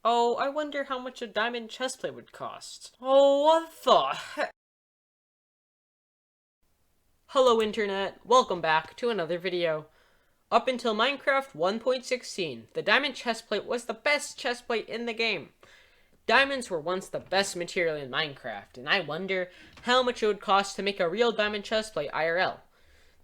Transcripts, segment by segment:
Oh, I wonder how much a diamond chestplate would cost. Oh, what the heck? Hello internet, welcome back to another video. Up until Minecraft 1.16, the diamond chestplate was the best chestplate in the game. Diamonds were once the best material in Minecraft, and I wonder how much it would cost to make a real diamond chestplate IRL.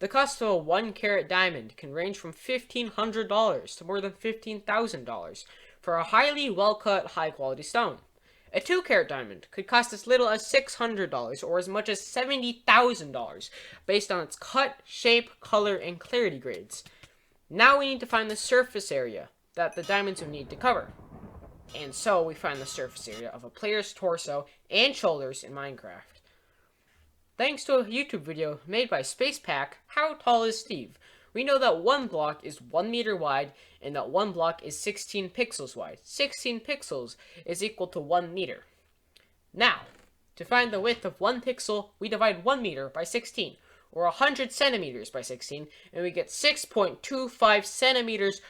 The cost of a 1 carat diamond can range from $1,500 to more than $15,000 for a highly well-cut, high-quality stone. A 2 carat diamond could cost as little as $600 or as much as $70,000 based on its cut, shape, color, and clarity grades. Now we need to find the surface area that the diamonds would need to cover. And so we find the surface area of a player's torso and shoulders in Minecraft. Thanks to a YouTube video made by SpacePack, How Tall is Steve? We know that one block is 1 meter wide and that one block is 16 pixels wide. 16 pixels is equal to 1 meter. Now, to find the width of 1 pixel, we divide 1 meter by 16, or 100 centimeters by 16, and we get 6.25 centimeters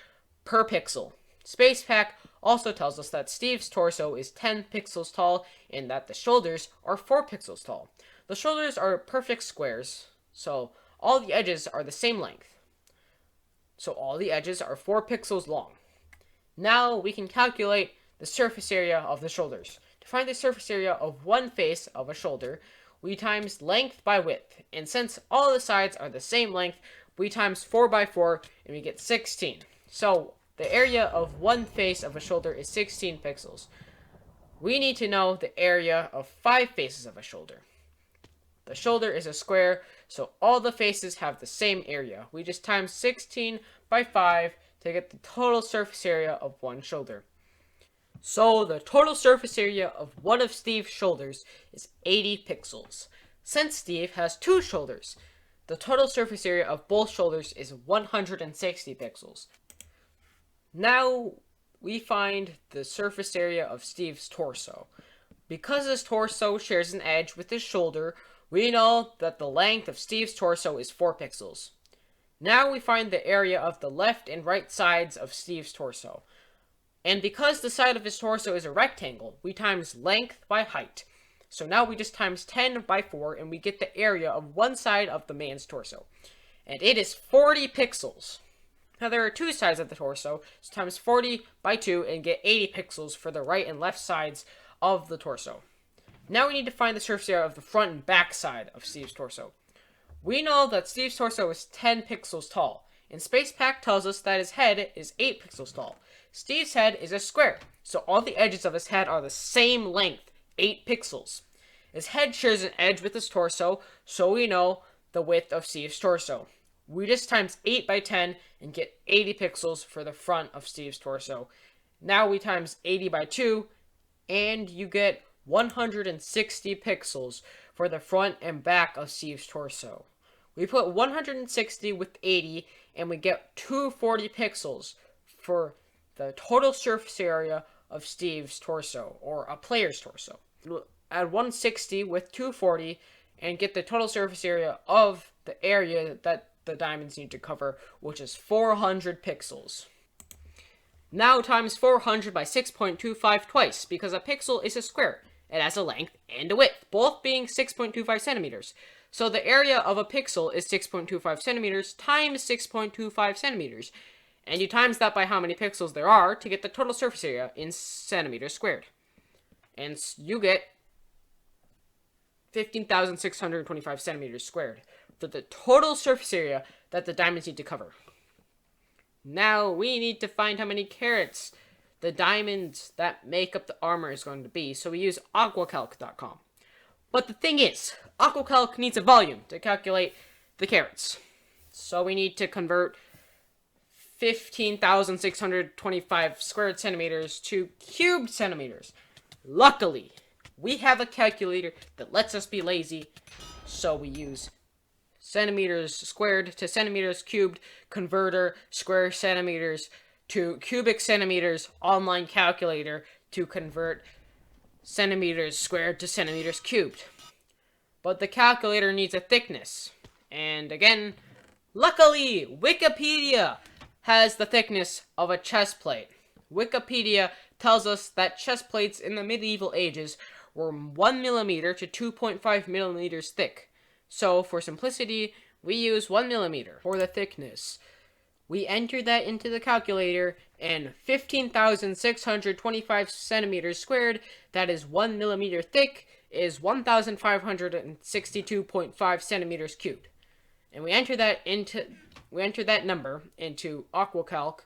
per pixel. SpacePack also tells us that Steve's torso is 10 pixels tall and that the shoulders are 4 pixels tall. The shoulders are perfect squares, so all the edges are the same length. So all the edges are 4 pixels long. Now we can calculate the surface area of the shoulders. To find the surface area of one face of a shoulder, we times length by width. And since all the sides are the same length, we times 4 by 4 and we get 16. So the area of one face of a shoulder is 16 pixels. We need to know the area of 5 faces of a shoulder. The shoulder is a square, so all the faces have the same area. We just times 16 by 5 to get the total surface area of one shoulder. So the total surface area of one of Steve's shoulders is 80 pixels. Since Steve has 2 shoulders, the total surface area of both shoulders is 160 pixels. Now we find the surface area of Steve's torso. Because his torso shares an edge with his shoulder, we know that the length of Steve's torso is 4 pixels. Now we find the area of the left and right sides of Steve's torso. And because the side of his torso is a rectangle, we times length by height. So now we just times 10 by 4 and we get the area of one side of the man's torso. And it is 40 pixels. Now there are 2 sides of the torso, so times 40 by 2 and get 80 pixels for the right and left sides of the torso. Now we need to find the surface area of the front and back side of Steve's torso. We know that Steve's torso is 10 pixels tall, and SpacePack tells us that his head is 8 pixels tall. Steve's head is a square, so all the edges of his head are the same length, 8 pixels. His head shares an edge with his torso, so we know the width of Steve's torso. We just times 8 by 10 and get 80 pixels for the front of Steve's torso. Now we times 80 by 2, and you get 160 pixels for the front and back of Steve's torso. We put 160 with 80 and we get 240 pixels for the total surface area of Steve's torso, or a player's torso. Add 160 with 240 and get the total surface area of the area that the diamonds need to cover, which is 400 pixels. Now times 400 by 6.25 twice, because a pixel is a square. It has a length and a width, both being 6.25 centimeters. So the area of a pixel is 6.25 centimeters times 6.25 centimeters. And you times that by how many pixels there are to get the total surface area in centimeters squared. And you get 15,625 centimeters squared for the total surface area that the diamonds need to cover. Now we need to find how many carats the diamonds that make up the armor is going to be, so we use aquacalc.com. But the thing is, aquacalc needs a volume to calculate the carats. So we need to convert 15,625 squared centimeters to cubed centimeters. Luckily, we have a calculator that lets us be lazy, so we use centimeters squared to centimeters cubed converter, square centimeters to cubic centimeters online calculator to convert centimeters squared to centimeters cubed. But the calculator needs a thickness. And again, luckily, Wikipedia has the thickness of a chest plate. Wikipedia tells us that chest plates in the medieval ages were 1 millimeter to 2.5 millimeters thick. So, for simplicity, we use 1 millimeter for the thickness. We enter that into the calculator, and 15,625 centimeters squared, that is 1 millimeter thick, is 1,562.5 centimeters cubed. And we enter that number into AquaCalc,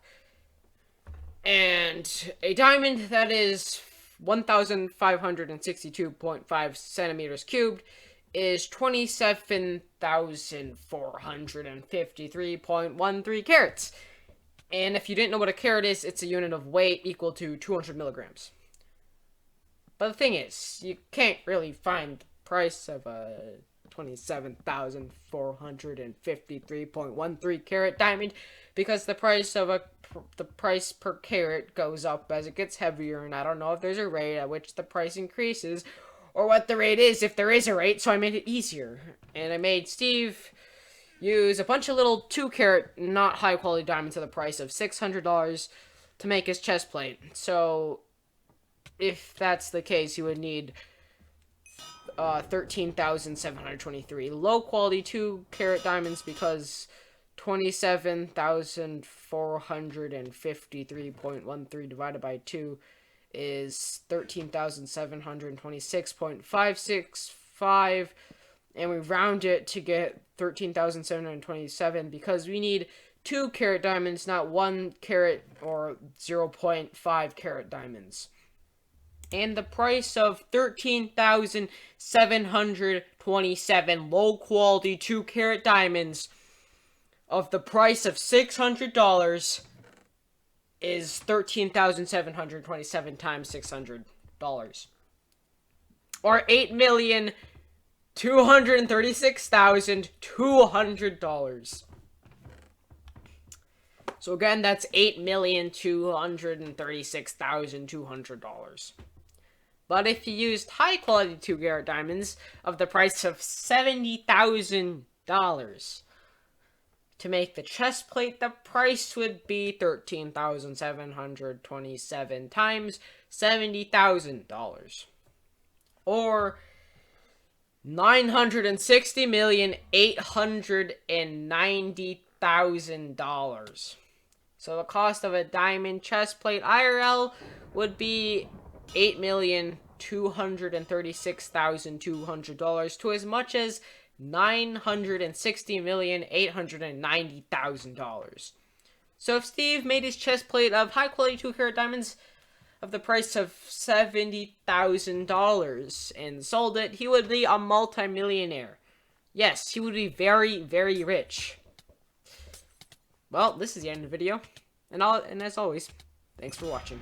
and a diamond that is 1,562.5 centimeters cubed is 27,453.13 carats. And if you didn't know what a carat is, it's a unit of weight equal to 200 milligrams. But the thing is, you can't really find the price of a 27,453.13 carat diamond, because the price per carat goes up as it gets heavier, and I don't know if there's a rate at which the price increases, or what the rate is, if there is a rate, so I made it easier. And I made Steve use a bunch of little 2-carat, not high-quality diamonds at the price of $600 to make his chest plate. So, if that's the case, you would need 13,723 low-quality 2-carat diamonds, because 27,453.13 divided by 2 is 13,726.565, and we round it to get 13,727 because we need 2-carat diamonds, not 1-carat or 0.5-carat diamonds. And the price of 13,727 low-quality 2-carat diamonds of the price of $600 is 13,727 times $600, or $8,236,200. So again, that's $8,236,200. But if you used high-quality 2-carat diamonds of the price of $70,000 to make the chest plate, the price would be 13,727 times $70,000, or $960,890,000. So the cost of a diamond chest plate IRL would be $8,236,200 to as much as $960,890,000. So if Steve made his chest plate of high-quality 2-carat diamonds of the price of $70,000 and sold it, he would be a multi-millionaire. Yes, he would be very, very rich. Well, this is the end of the video, and as always, thanks for watching.